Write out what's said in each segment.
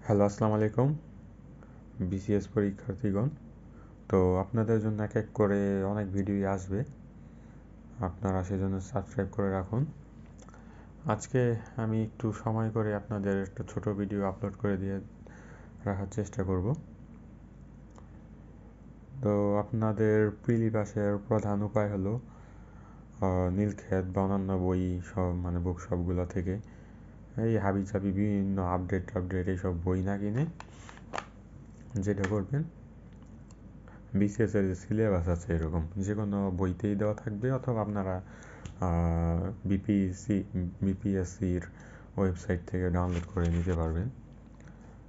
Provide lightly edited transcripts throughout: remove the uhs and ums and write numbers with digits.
Hello, আসসালামু আলাইকুম BCS পরীক্ষার্থীগণ। তো আপনাদের জন্য এক এক করে অনেক ভিডিওই আসবে, আপনারা সেজন্য সাবস্ক্রাইব করে রাখুন। আজকে আমি একটু সময় করে আপনাদের একটা ছোট ভিডিও আপলোড করে দিয়ে রাখার চেষ্টা করব। তো আপনাদের প্রিলি পাসের প্রধান উপায় হলো নীলক্ষেত বা অন্যান্য বই সব বুক শপগুলো থেকে এই হাবিজাবি বিভিন্ন আপডেট এইসব বই না কিনে যেটা করবেন, বিসিএসের যে সিলেবাস আছে এরকম যে কোনো বইতেই দেওয়া থাকবে, অথবা আপনারা বিপিএসসির ওয়েবসাইট থেকে ডাউনলোড করে নিতে পারবেন।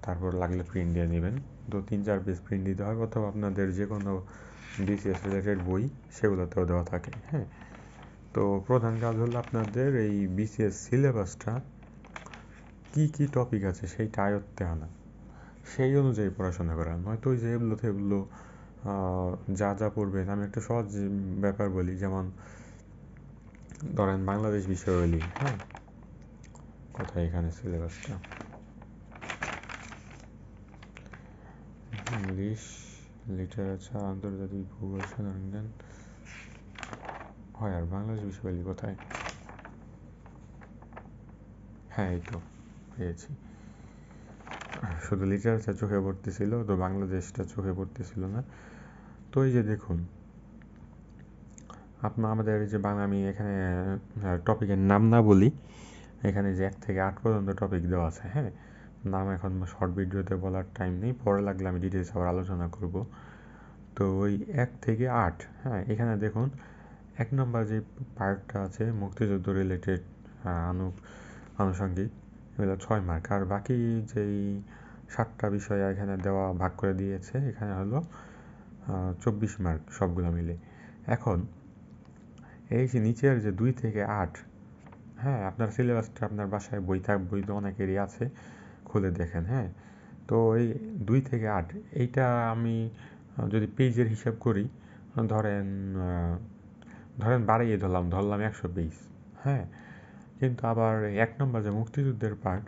তারপর লাগলে প্রিন্ট দিয়ে নেবেন, 2-3-4 পেজ প্রিন্ট দিতে হবে, অথবা আপনাদের যে কোনো বিসিএস রিলেটেড বই সেগুলোতেও দেওয়া থাকে। হ্যাঁ, তো প্রধান কাজ হলো আপনাদের এই বিসিএস সিলেবাসটা কি কি টপিক আছে সেইটা আয়ত্তে আনা, সেই অনুযায়ী পড়াশোনা করা, নয়তো ওই যে এগুলো যা যা পড়বেন। আমি একটা সহজ ব্যাপার বলি, যেমন ধরেন বাংলাদেশ বিষয়াবলী। হ্যাঁ, কোথায় এখানে সিলেবাসটা, ইংলিশ লিটারেচার, আন্তর্জাতিক ভূগোল, সাধারণ জ্ঞান, হয় আর বাংলাদেশ বিষয়াবলী কোথায়? হ্যাঁ, এই তো পেয়েছি। শুধু লিটারেচার চোখে পড়তেছিল, তো বাংলাদেশটা চোখে পড়তেছিল না। তো এই যে দেখুন, আমাদের যে বাংলা, আমি এখানে টপিকের নাম না বলি, এখানে যে 1 থেকে 8 পর্যন্ত টপিক দেওয়া আছে। হ্যাঁ, নাম এখন শর্ট ভিডিওতে বলার টাইম নেই, পরে লাগলে আমি ডিটেলস আবার আলোচনা করব। তো ওই 1 থেকে 8, হ্যাঁ, এখানে দেখুন 1 নম্বর যে পার্টটা আছে মুক্তিযুদ্ধ রিলেটেড আনুষঙ্গিক, এগুলো 6 মার্ক। আর বাকি যেই 7টা বিষয় এখানে দেওয়া ভাগ করে দিয়েছে, এখানে হলো 24 মার্ক সবগুলো মিলে। এখন এই যে নিচের যে 2 থেকে 8, হ্যাঁ, আপনার সিলেবাসটা আপনার বাসায় বই তো অনেকেরই আছে, খুলে দেখেন। হ্যাঁ, তো এই 2 থেকে 8 এইটা আমি যদি পেজের হিসাব করি, ধরেন বাড়িয়ে ধরলাম 100 পেজ। হ্যাঁ, কিন্তু আবার 1 নম্বর যে মুক্তিযুদ্ধের পার্ট,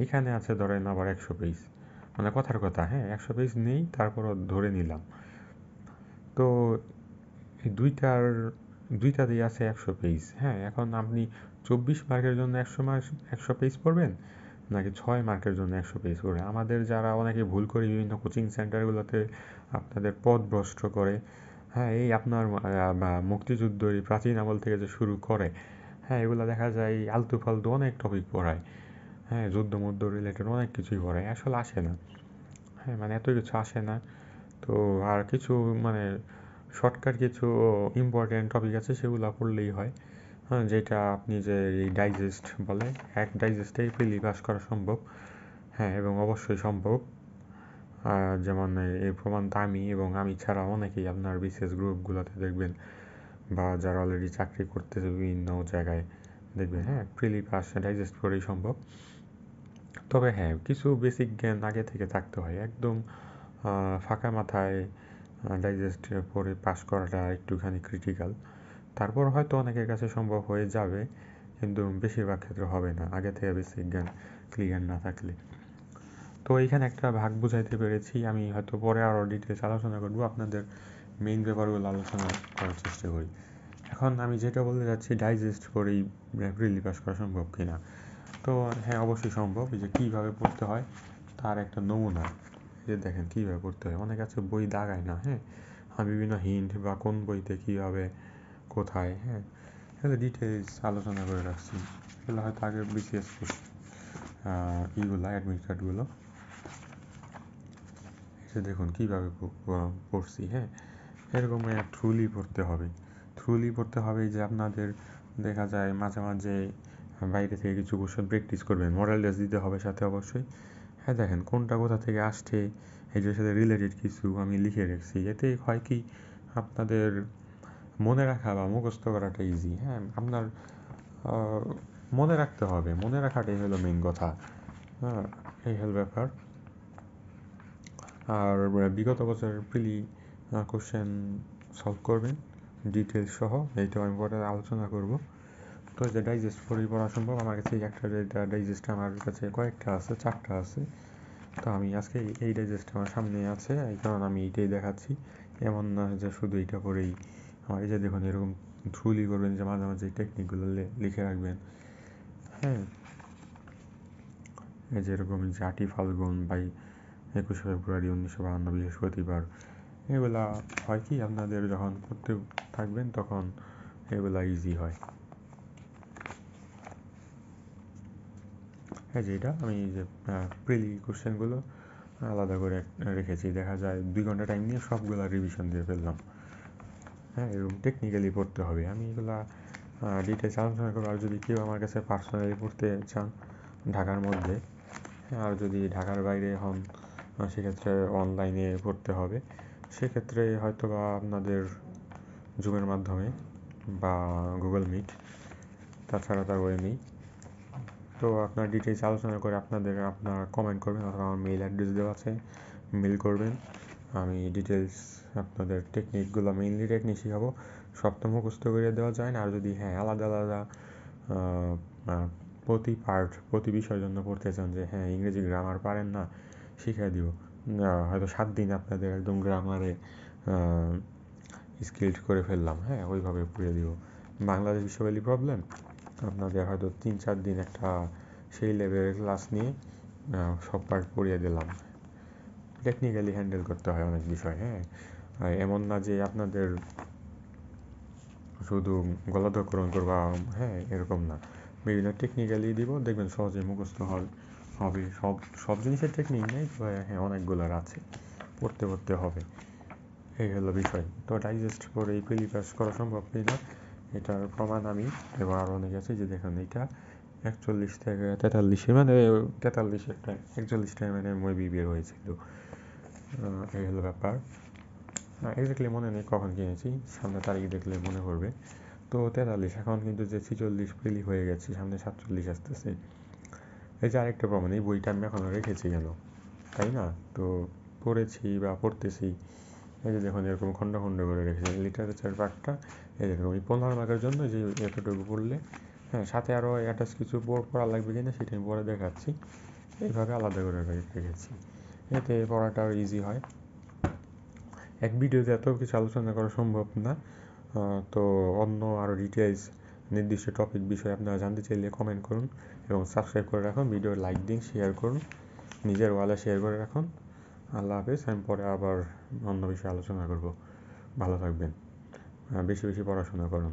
এইখানে আছে ধরেন আবার 100 পেজ, কথার কথা। হ্যাঁ, 100 পেজ নেই, তারপরও ধরে নিলাম। তো এই দুইটা দিয়ে আছে 100 পেজ। হ্যাঁ, এখন আপনি 24 মার্কের জন্য 100 পেজ পড়বেন, নাকি 6 মার্কের জন্য 100 পেজ পড়বেন? আমাদের যারা অনেকে ভুল করে বিভিন্ন কোচিং সেন্টারগুলোতে আপনাদের পথভ্রষ্ট করে। হ্যাঁ, এই আপনার মুক্তিযুদ্ধ এই প্রাচীন আমল থেকে যে শুরু করে, হ্যাঁ, এগুলো দেখা যায় আলতু ফালতু অনেক টপিক পড়ায়। হ্যাঁ, যুদ্ধ মুদ্ধ রিলেটেড অনেক কিছুই পড়ায়, আসলে আসে না। হ্যাঁ, এত কিছু আসে না। তো আর কিছু শর্টকাট কিছু ইম্পর্টেন্ট টপিক আছে, সেগুলো পড়লেই হয়। হ্যাঁ, যেটা আপনি যে এই ডাইজেস্ট বলে, এক ডাইজেস্টেই প্রিলি পাস করা সম্ভব। হ্যাঁ, এবং অবশ্যই সম্ভব। যেমন এই প্রমাণটা আমি ছাড়া অনেকেই আপনার বিশেষ গ্রুপগুলোতে দেখবেন, বা যারা অলরেডি চাকরি করতেছে বিভিন্ন জায়গায় দেখবেন। হ্যাঁ, প্রিলি পাস ডাইজেস্ট করেই সম্ভব। তবে হ্যাঁ, কিছু বেসিক জ্ঞান আগে থেকে থাকতে হয়। একদম ফাঁকা মাথায় ডাইজেস্ট পড়ে পাস করাটা একটুখানি ক্রিটিক্যাল। তারপর হয়তো অনেকের কাছে সম্ভব হয়ে যাবে, কিন্তু বেশিরভাগ ক্ষেত্রে হবে না আগে থেকে বেসিক জ্ঞান ক্লিয়ার না থাকলে। তো এইখানে একটা ভাগ বুঝাইতে পেরেছি, আমি হয়তো পরে আরও ডিটেলস আলোচনা করব, আপনাদের মেইন ব্যাপারগুলো আলোচনা করার চেষ্টা করি। এখন আমি যেটা বলতে যাচ্ছি, ডাইজেস্ট করেই প্রিলি পাস করা সম্ভব কিনা। তো হ্যাঁ, অবশ্যই সম্ভব। এই যে কীভাবে পড়তে হয় তার একটা নমুনা, এই যে দেখেন কীভাবে পড়তে হয়। অনেক আছে বই দাগায় না। হ্যাঁ, আমি বিভিন্ন হিন্ট বা কোন বইতে কীভাবে কোথায়, হ্যাঁ, এগুলো ডিটেলস আলোচনা করে রাখছি। এগুলো হয়তো আগে বিসিএস অ্যাডমিট কার্ডগুলো এসে দেখুন কীভাবে পড়ছি। হ্যাঁ, এরকম থ্রুলি পড়তে হবে। এই যে আপনাদের দেখা যায় মাঝে মাঝে বাইরে থেকে কিছু কোশ্চেন প্র্যাকটিস করবেন, মডেল টেস্ট দিতে হবে সাথে অবশ্যই। হ্যাঁ, দেখেন কোনটা কোথা থেকে আসছে, এটার সাথে রিলেটেড কিছু আমি লিখে রাখছি। এতে হয় কি, আপনাদের মনে রাখা বা মুখস্থ করাটা ইজি। হ্যাঁ, আপনার মনে রাখতে হবে, মনে রাখাটাই হলো মেইন কথা। হ্যাঁ, এই হলো ব্যাপার। আর বিগত বছরের প্রিলি কোশ্চেন সলভ করবেন ডিটেলস সহ, এইটাও আমি পরে আলোচনা করব। তো যে ডাইজেস্ট করেই পড়া সম্ভব। আমার কাছে একটা ডাইজেস্ট আমার কাছে কয়েকটা আছে, 4টা আছে। তো আমি আজকে এইটাই জাস্ট আমার সামনে আছে, এই কারণে আমি এইটাই দেখাচ্ছি। এমন না যে শুধু এইটা পরেই আমার এই যে দেখুন এরকম থ্রুলি করবেন যে মাঝে মাঝে টেকনিকগুলো লিখে রাখবেন। হ্যাঁ, এই যে এরকম 8ই ফাল্গুন বা 21 ফেব্রুয়ারি 1952 বৃহস্পতিবার, এগুলা হয় কি আপনাদের যখন পড়তে থাকবেন তখন এগুলা ইজি হয়। এই যে এটা আমি যে প্রিলি কোশ্চেনগুলো আলাদা করে রেখেছি, দেখা যায় 2 ঘন্টা টাইম নিয়ে সবগুলা রিভিশন দিয়ে ফেললাম। হ্যাঁ, এরকম টেকনিক্যালি পড়তে হবে, আমি এগুলা ডিটেলস আলোচনা করবো। আর যদি কেউ আমার কাছে পার্সোনালি পড়তে চান ঢাকার মধ্যে, আর যদি ঢাকার বাইরে হন সেক্ষেত্রে অনলাইনে পড়তে হবে। সেক্ষেত্রে হয়তো বা আপনাদের জুমের মাধ্যমে বা গুগল মিট, তাছাড়া তার ওয়ে নেই। তো আপনার ডিটেলস আলোচনা করে আপনারা কমেন্ট করবেন, অথবা আমার মেইল অ্যাড্রেস দেওয়া আছে, মেইল করবেন। আমি ডিটেলস আপনাদের টেকনিকগুলো, মেইনলি টেকনিক শেখাবো, সব তো মুখস্থ করে দেওয়া যায় না। আর যদি আলাদা আলাদা প্রতি বিষয়ের জন্য পড়তে চান, যে ইংরেজি গ্রামার পারেন না, শিখিয়ে দিব। হয়তো 7 দিন আপনাদের একদম গ্রামারে স্কিলড করে ফেললাম, ওইভাবে পড়িয়ে দিব। বাংলাদেশ বিষয়গুলি প্রবলেম, আপনাদের হয়তো 3-4 দিন একটা সেই লেভেলের ক্লাস নিয়ে সব পার্ট পড়িয়ে দিলাম। টেকনিক্যালি হ্যান্ডেল করতে হয় অনেক বিষয়। এমন না যে আপনাদের শুধু গলাধঃকরণ করবা, এরকম না, বিভিন্ন টেকনিক্যালি দিব, দেখবেন সহজে মুখস্থ হবে। সব জিনিসের টেকনিক নেই, অনেকগুলোর আছে, পড়তে হবে। এই হলো বিষয়। তো ডাইজেস্ট করে এই প্রিলি পাস করা সম্ভব কিনা এটার প্রমাণ আমি এবং আরও অনেক আছে। যে দেখুন এটা 41 থেকে 43, মানে 41 মানে মেবি বের হয়েছিল। এই হলো ব্যাপার। এক্স্যাক্টলি মনে নেই কখন কিনেছি, সামনে তারিখ দেখলে মনে পড়বে। তো 43, এখন কিন্তু যে 46 প্রিলি হয়ে গেছে, সামনে 47 আসতেছে। এই যে আরেকটা প্রমাণ, এই বইটা আমি এখনও রেখেছি কেন, তাই না? তো পড়েছি বা পড়তেছি, এই যে দেখুন এরকম খণ্ড খণ্ড করে রেখেছি লিটারেচার পার্টটা। এই দেখুন ওই 15 মার্কের জন্য যে এতটুকু পড়লে, সাথে আরও অ্যাটাচ কিছু পড়া লাগবে কিনা সেটা আমি পরে দেখাচ্ছি। এইভাবে আলাদা করে রেখেছি, এতে পড়াটাও ইজি হয়। এক ভিডিওতে এত কিছু আলোচনা করা সম্ভব না। তো অন্য আরও ডিটেলস নির্দিষ্ট টপিক বিষয়ে আপনারা জানতে চাইলে কমেন্ট করুন এবং সাবস্ক্রাইব করে রাখুন, ভিডিও লাইক দিন, শেয়ার করুন, নিজের ওয়ালে শেয়ার করে রাখুন। আল্লাহ হাফেজ। আমি পরে আবার অন্য বিষয়ে আলোচনা করব। ভালো থাকবেন, বেশি বেশি পড়াশোনা করুন।